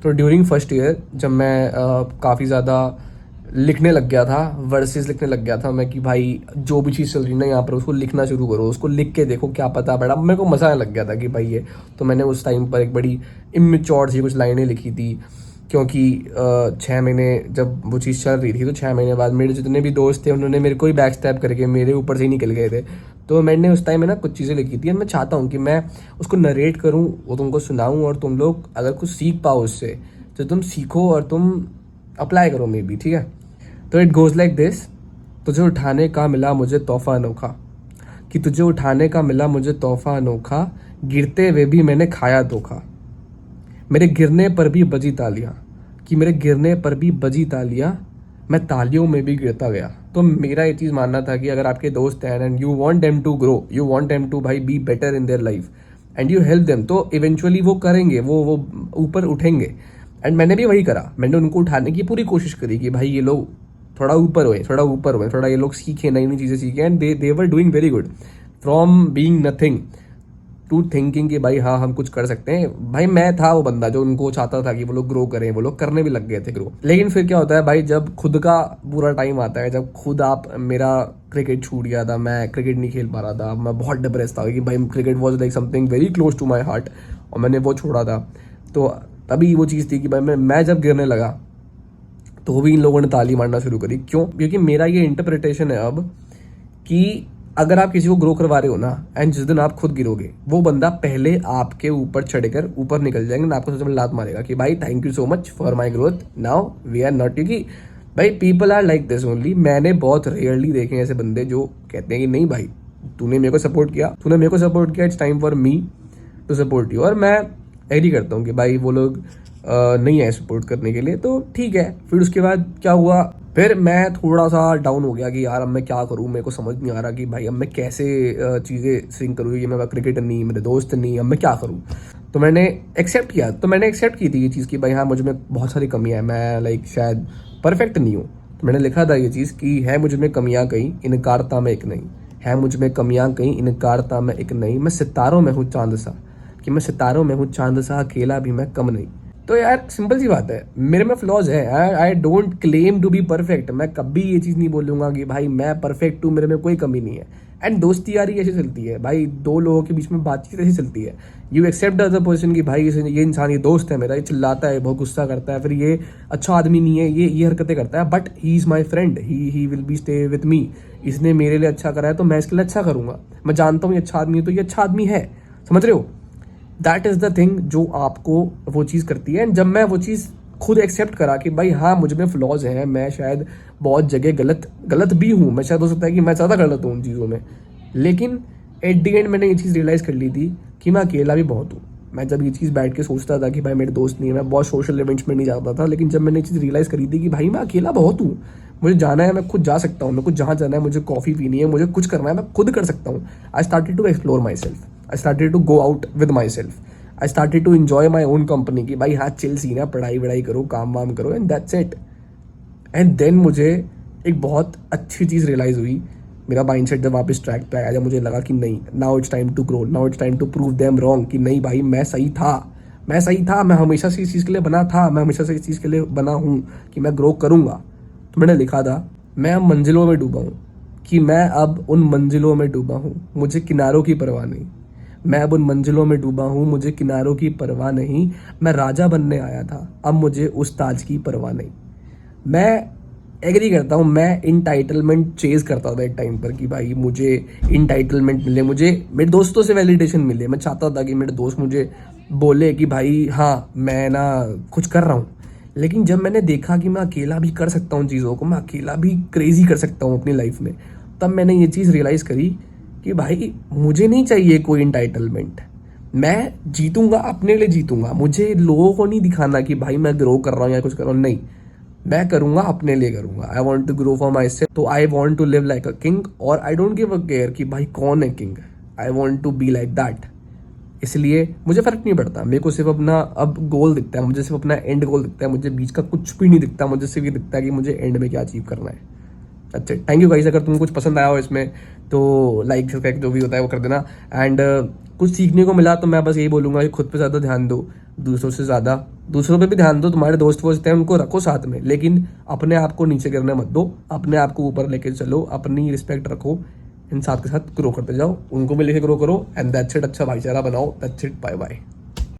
तो during first year जब मैं काफ़ी ज़्यादा लिखने लग गया था, वर्सेस लिखने लग गया था मैं कि भाई जो भी चीज़ चल रही है ना यहाँ पर उसको लिखना शुरू करो, उसको लिख के देखो क्या पता बड़ा मेरे को मज़ा आने लग गया था कि भाई ये। तो मैंने उस टाइम पर एक बड़ी इमेच्योर सी कुछ लाइनें लिखी थी, क्योंकि 6 महीने जब वो चीज़ चल रही थी तो 6 महीने बाद मेरे जितने भी दोस्त थे उन्होंने मेरे को ही बैक स्टैप करके मेरे ऊपर से ही निकल गए थे। तो मैंने उस टाइम में ना कुछ चीज़ें लिखी थी और मैं चाहता हूँ कि मैं उसको नरेट करूँ, वो तुमको सुनाऊँ और तुम लोग अगर कुछ सीख पाओ उससे तो तुम सीखो और तुम अप्लाई करो मे बी, ठीक है। तो इट गोज़ लाइक दिस। तुझे उठाने का मिला मुझे तोहफा अनोखा, कि तुझे उठाने का मिला मुझे तोहफा अनोखा, गिरते हुए भी मैंने खाया धोखा, मेरे गिरने पर भी बजी तालियां, कि मेरे गिरने पर भी बजी तालियां, मैं तालियों में भी गिरता गया। तो मेरा ये चीज़ मानना था कि अगर आपके दोस्त हैं and you want them to grow, you want them to भाई be better in their life and you help them, तो इवेंचुअली वो करेंगे, वो ऊपर उठेंगे। एंड मैंने भी वही करा, मैंने उनको उठाने की पूरी कोशिश करी कि भाई ये लोग थोड़ा ऊपर हुए, थोड़ा ऊपर हुए, थोड़ा ये लोग सीखे, नई नई चीज़ें सीखे and they were doing very good from being nothing to thinking कि भाई हाँ हम कुछ कर सकते हैं। भाई मैं था वो बंदा जो उनको चाहता था कि वो लोग ग्रो करें, वो लोग करने भी लग गए थे ग्रो। लेकिन फिर क्या होता है भाई, जब खुद का पूरा टाइम आता है, जब खुद आप, मेरा क्रिकेट छूट गया था, मैं क्रिकेट नहीं खेल पा रहा था, मैं बहुत डिप्रेस था कि भाई cricket was like something very close to my heart और मैंने वो छोड़ा था। तो तभी वो चीज़ थी कि भाई मैं जब गिरने लगा तो भी इन लोगों ने ताली मारना शुरू करी। क्यों? क्योंकि मेरा ये इंटरप्रिटेशन है अब कि अगर आप किसी को ग्रो करवा रहे हो ना एंड जिस दिन आप खुद गिरोगे वो बंदा पहले आपके ऊपर चढ़कर ऊपर निकल जाएंगे ना, आपको सबसे पहले लात मारेगा कि भाई thank you so much for my growth, now we are not, क्योंकि भाई people are like this only. मैंने बहुत रेयरली देखे ऐसे बंदे जो कहते हैं कि नहीं भाई तूने मेरे को सपोर्ट किया, it's time for me to support you. और मैं एग्री करता हूँ कि भाई वो लोग नहीं आए सपोर्ट करने के लिए, तो ठीक है। फिर उसके बाद क्या हुआ, फिर मैं थोड़ा सा डाउन हो गया कि यार अब मैं क्या करूँ, मेरे को समझ नहीं आ रहा कि भाई अब मैं कैसे चीज़ें सिंक करूँ, ये मैं क्रिकेटर नहीं, मेरे दोस्त नहीं, अब मैं क्या करूँ। तो मैंने एक्सेप्ट किया, तो मैंने एक्सेप्ट की थी ये चीज़ कि भाई हाँ मुझ में बहुत सारी कमियाँ हैं, मैं लाइक शायद परफेक्ट नहीं हूँ। तो मैंने लिखा था ये चीज़ कि है मुझ में कमियाँ कहीं, इनकारता मैं एक नहीं, है मुझ में कमियाँ कहीं, इनकारता मैं एक नहीं, मैं सितारों में हूँ चांद सा, कि मैं सितारों में हूँ चांद सा, अकेला भी मैं कम नहीं। तो यार सिंपल सी बात है, मेरे में फ्लॉज है, I don't claim to be perfect. मैं कभी ये चीज़ नहीं बोलूँगा कि भाई मैं परफेक्ट हूँ, मेरे में कोई कमी नहीं है। एंड दोस्ती यारी ऐसी चलती है भाई, दो लोगों के बीच में बातचीत ऐसी चलती है, you accept the other person कि भाई ये इंसान, ये दोस्त है मेरा, ये चिल्लाता है, बहुत गुस्सा करता है, फिर ये अच्छा आदमी नहीं है, ये हरकतें करता है, but he is my friend, he will be stay with me, इसने मेरे लिए अच्छा करा है तो मैं इसके लिए अच्छा करूँगा। मैं जानता हूँ ये अच्छा आदमी है तो ये अच्छा आदमी है, समझ रहे हो। दैट इज़ द थिंग जो आपको वो चीज़ करती है। एंड जब मैं वो चीज़ खुद एक्सेप्ट करा कि भाई हाँ मुझ में फ्लॉज हैं, मैं शायद बहुत जगह गलत भी हूँ, मैं शायद हो सकता है कि मैं ज़्यादा गलत हूँ उन चीज़ों में, लेकिन एट दी एंड मैंने ये चीज़ रियलाइज़ कर ली थी कि मैं अकेला भी बहुत हूँ। मैं जब ये चीज़ बैठ के सोचता था कि भाई मेरे दोस्त नहीं है, मैं बहुत सोशल इवेंट्स में नहीं जाता था, लेकिन जब मैंने ये चीज़ रियलाइज़ करी थी कि भाई मैं अकेला बहुत हूँ, मुझे जाना है, मैं खुद जा सकता हूँ, मैं कुछ जहाँ जाना है, मुझे कॉफ़ी पीनी है, मुझे कुछ करना है, मैं खुद कर सकता हूँ। I started to explore myself, I started to go out with myself, I started to enjoy my own company कि भाई हाँ चिल सीन है, पढ़ाई वढ़ाई करो, काम वाम करो and that's it. And then मुझे एक बहुत अच्छी चीज़ रियलाइज़ हुई, मेरा माइंड सेट जब वापस ट्रैक पे आया, जब मुझे लगा कि नहीं, now it's time to grow, now it's time to prove them wrong, कि नहीं भाई मैं सही था, मैं हमेशा से इस चीज़ के लिए बना था, मैं हमेशा से इस चीज़ के लिए बना हूँ कि मैं ग्रो करूँगा। तो मैंने लिखा था, मैं अब मंजिलों में डूबा हूँ, कि मैं अब उन मंजिलों में डूबा हूँ, मुझे किनारों की परवाह नहीं, मैं अब उन मंजिलों में डूबा हूँ, मुझे किनारों की परवाह नहीं, मैं राजा बनने आया था, अब मुझे उस ताज की परवाह नहीं। मैं एग्री करता हूँ, मैं इंटाइटलमेंट चेज करता था एक टाइम पर कि भाई मुझे इंटाइटलमेंट मिले, मुझे मेरे दोस्तों से वैलिडेशन मिले, मैं चाहता था कि मेरे दोस्त मुझे बोले कि भाई हाँ मैं ना कुछ कर रहा हूँ। लेकिन जब मैंने देखा कि मैं अकेला भी कर सकता हूँ चीज़ों को, मैं अकेला भी क्रेजी कर सकता हूँ अपनी लाइफ में, तब मैंने ये चीज़ रियलाइज़ करी कि भाई मुझे नहीं चाहिए कोई इंटाइटलमेंट, मैं जीतूंगा, अपने लिए जीतूंगा, मुझे लोगों को नहीं दिखाना कि भाई मैं ग्रो कर रहा हूँ या कुछ कर रहा हूँ, नहीं, मैं करूंगा, अपने लिए करूंगा। I want to grow for myself, तो I want to live like a king, और I don't give a care कि भाई कौन है king, I want to be like that. इसलिए मुझे फर्क नहीं पड़ता, मेरे को सिर्फ अपना अब गोल दिखता है, मुझे सिर्फ अपना एंड गोल दिखता है, मुझे बीच का कुछ भी नहीं दिखता, मुझे सिर्फ ये दिखता है कि मुझे एंड में क्या अचीव करना है। अच्छा, थैंक यू गाइस, अगर तुमको कुछ पसंद आया हो इसमें तो लाइक सब्सक्राइब जो भी होता है वो कर देना। एंड कुछ सीखने को मिला तो मैं बस यही बोलूँगा कि खुद पे ज़्यादा ध्यान दो, दूसरों से ज़्यादा, दूसरों पे भी ध्यान दो, तुम्हारे दोस्त वोस्त हैं उनको रखो साथ में, लेकिन अपने आप को नीचे गिरने मत दो, अपने आप को ऊपर लेके चलो, अपनी रिस्पेक्ट रखो, इन साथ के साथ ग्रो करते जाओ, उनको भी लेके ग्रो करो, एंड दैट्स इट। अच्छा भाईचारा बनाओ, दैट्स इट, बाय बाय।